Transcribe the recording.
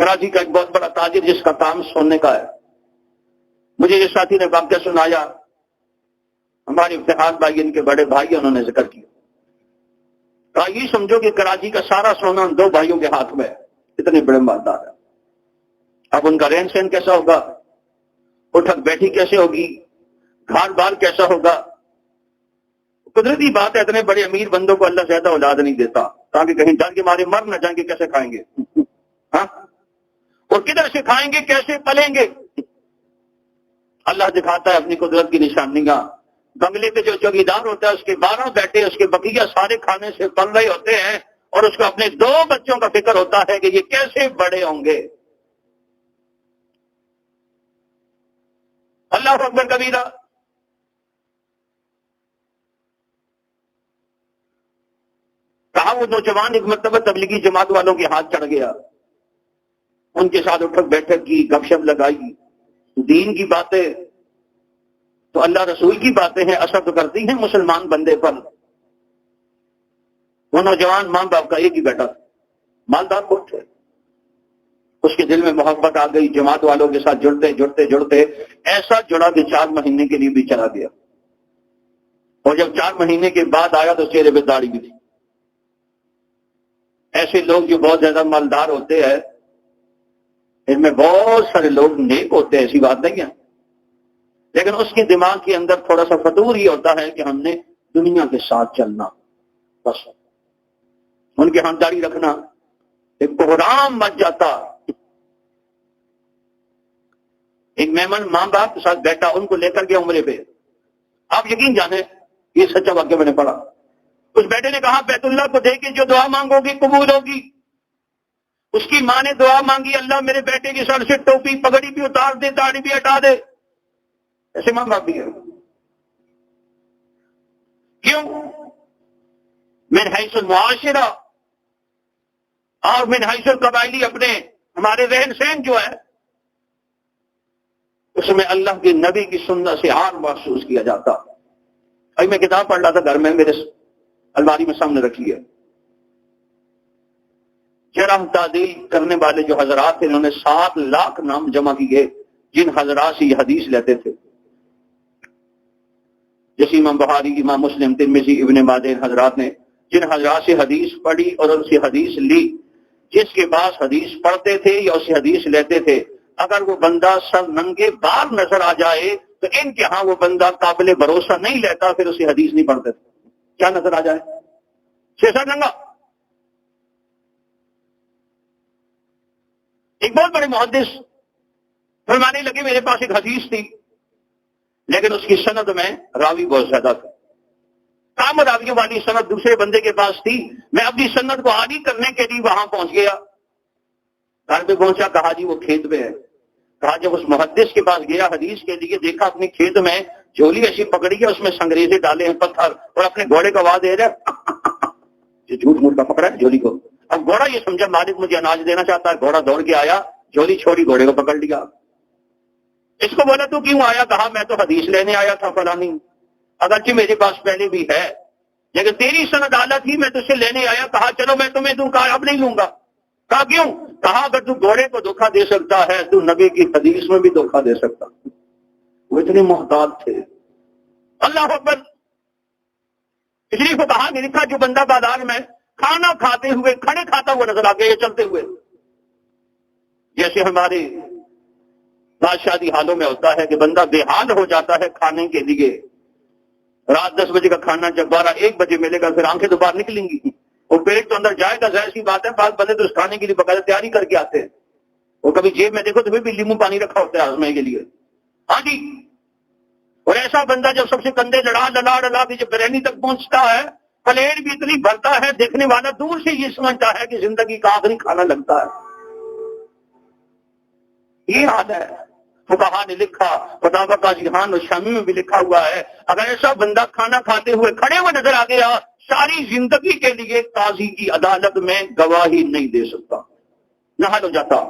کراچی کا ایک بہت بڑا تاجر جس کا کام سونے کا ہے، مجھے یہ ساتھی نے واقعہ سنایا، ہمارے افتخار بھائی ان کے بڑے بھائی انہوں نے ذکر کیا، کہا یہ سمجھو کہ کراچی کا سارا سونا ان دو بھائیوں کے ہاتھ میں ہے، اتنے بڑے مالدار ہیں۔ اب ان کا رہن سہن کیسا ہوگا، اٹھک بیٹھی کیسے ہوگی، گھر بار کیسا ہوگا؟ قدرتی بات ہے، اتنے بڑے امیر بندوں کو اللہ زیادہ اولاد نہیں دیتا تاکہ کہیں ڈر کے مارے مر نہ جائیں گے، کیسے کھائیں گے؟ ہاں، اور کدھر سے کھائیں گے، کیسے پلیں گے؟ اللہ دکھاتا ہے اپنی قدرت کی نشانیاں۔ بنگلے کے جو چوکیدار ہوتا ہے اس کے 12 بیٹے، اس کے بقیہ سارے کھانے سے پل رہے ہوتے ہیں، اور اس کو اپنے 2 بچوں کا فکر ہوتا ہے کہ یہ کیسے بڑے ہوں گے۔ اللہ اکبر کبیرہ۔ کہا وہ نوجوان ایک مرتبہ تبلیغی جماعت والوں کے ہاتھ چڑھ گیا، ان کے ساتھ اٹھک بیٹھک کی، گپ شپ لگائی، دین کی باتیں تو اللہ رسول کی باتیں ہیں، اثر تو کرتی ہیں مسلمان بندے پر۔ وہ نوجوان ماں باپ کا ایک ہی بیٹا تھا، مالدار بہت تھے، اس کے دل میں محبت آ گئی، جماعت والوں کے ساتھ جڑتے ایسا جڑا کہ 4 مہینے کے لیے بھی چلا گیا، اور جب 4 مہینے کے بعد آیا تو چہرے پہ داڑھی بھی تھی۔ ایسے لوگ جو بہت زیادہ مالدار ہوتے ہیں ان میں بہت سارے لوگ نیک ہوتے ہیں، ایسی بات نہیں ہے، لیکن اس کے دماغ کے اندر تھوڑا سا فطور یہ ہوتا ہے کہ ہم نے دنیا کے ساتھ چلنا، بس ان کے ہاں داڑھی رکھنا ایک بحرام مچ جاتا۔ ایک مہمان ماں باپ کے ساتھ بیٹھا، ان کو لے کر کے عمرے پہ، آپ یقین جانے یہ سچا واقعہ میں نے پڑھا، اس بیٹے نے کہا بیت اللہ کو دیکھ کے جو دعا مانگو گی قبول ہوگی۔ اس کی ماں نے دعا مانگی، اللہ میرے بیٹے کے سر سے ٹوپی پگڑی بھی اتار دے، داڑھی بھی ہٹا دے۔ ایسے ماں باپ بھی ہے، کیوں؟ من حیث المعاشرہ اور من حیث القبائلی، اپنے ہمارے رہن سہن جو ہے اس میں اللہ کے نبی کی سنت سے آر محسوس کیا جاتا۔ ابھی میں کتاب پڑھ رہا تھا، گھر میں میرے الماری میں سامنے رکھی ہے، جرح تعدیل کرنے والے جو حضرات تھے انہوں نے 7 لاکھ نام جمع کیے جن حضرات سے یہ حدیث لیتے تھے، جیسے امام بخاری، امام مسلم، ترمذی، ابن ماجہ، حضرات نے جن حضرات سے حدیث پڑھی اور ان سے حدیث لی، جس کے پاس حدیث پڑھتے تھے یا اس سے حدیث لیتے تھے، اگر وہ بندہ سر ننگے بال نظر آ جائے تو ان کے ہاں وہ بندہ قابل بھروسہ نہیں لیتا، پھر اسے حدیث نہیں پڑھتے تھے۔ کیا نظر آ جائے؟ سر ننگا۔ ایک بہت بڑے محدث فرمانے لگے میرے پاس ایک حدیث تھی لیکن اس کی سند میں راوی بہت زیادہ تھا، کام راویوں والی سند دوسرے بندے کے پاس تھی، میں اپنی سند کو عالی کرنے کے لیے وہاں پہنچ گیا۔ گھر پہ پہنچا، کہا جی وہ کھیت میں ہے۔ کہا جب اس محدث کے پاس گیا حدیث کے لیے، دیکھا اپنی کھیت میں جھولی ایسی پکڑی ہے، اس میں سنگریزے ڈالے ہیں، پتھر، اور اپنے گھوڑے کا آواز دے رہا ہے، جھوٹ موٹ کا پکڑا ہے جھولی کو۔ اب گھوڑا یہ سمجھا مالک مجھے اناج دینا چاہتا ہے، گھوڑا دوڑ کے آیا، جھولی چھوڑی، گھوڑے کو پکڑ لیا۔ اس کو بولا تو کیوں آیا؟ کہا میں تو حدیث لینے آیا تھا فلانی، اگرچہ میرے پاس پہلے بھی ہے لیکن تیری سند اعلیٰ تھی، میں تجھ سے لینے آیا۔ کہا چلو میں تمہیں دوں، کہا اب نہیں لوں گا۔ کہا کیوں؟ کہا اگر تو گھوڑے کو دھوکہ دے سکتا ہے تو نبی کی حدیث میں بھی دھوکہ دے سکتا۔ وہ اتنے محتاط تھے، اللہ اکبر۔ اس لیے کو کہا نہیں لکھا جو بندہ بازار میں کھانا کھاتے ہوئے کھڑے کھاتا ہوا نظر آ گیا یا چلتے ہوئے، جیسے ہمارے بادشاہی حالوں میں ہوتا ہے کہ بندہ بے حال ہو جاتا ہے کھانے کے لیے، رات 10 بجے کا کھانا جب 12-1 بجے ملے گا، پھر آنکھیں تو باہر نکلیں گی اور پیٹ تو اندر جائے گا، ظاہر سی بات ہے۔ بعض بندے تو اس کھانے کے لیے باقاعدہ تیاری کر کے آتے ہیں، اور کبھی جیب میں دیکھو تو پھر بھی لیمو پانی رکھا ہوتا ہے آزمانے کے لیے، ہاں جی۔ اور ایسا بندہ جب سب سے کندھے لڑا کے جب بریانی تک پہنچتا ہے، پلیٹ بھی اتنی بھرتا ہے، دیکھنے والا دور سے یہ سمجھتا ہے کہ زندگی کا آخری کھانا لگتا ہے۔ یہ حال ہے۔ فقہا نے لکھا، فتاوی کا جہان اور شامی میں بھی لکھا ہوا ہے، اگر ایسا بندہ کھانا کھاتے ہوئے کھڑے ہوئے نظر آ گیا، ساری زندگی کے لیے قاضی کی عدالت میں گواہی نہیں دے سکتا، نااہل ہو جاتا۔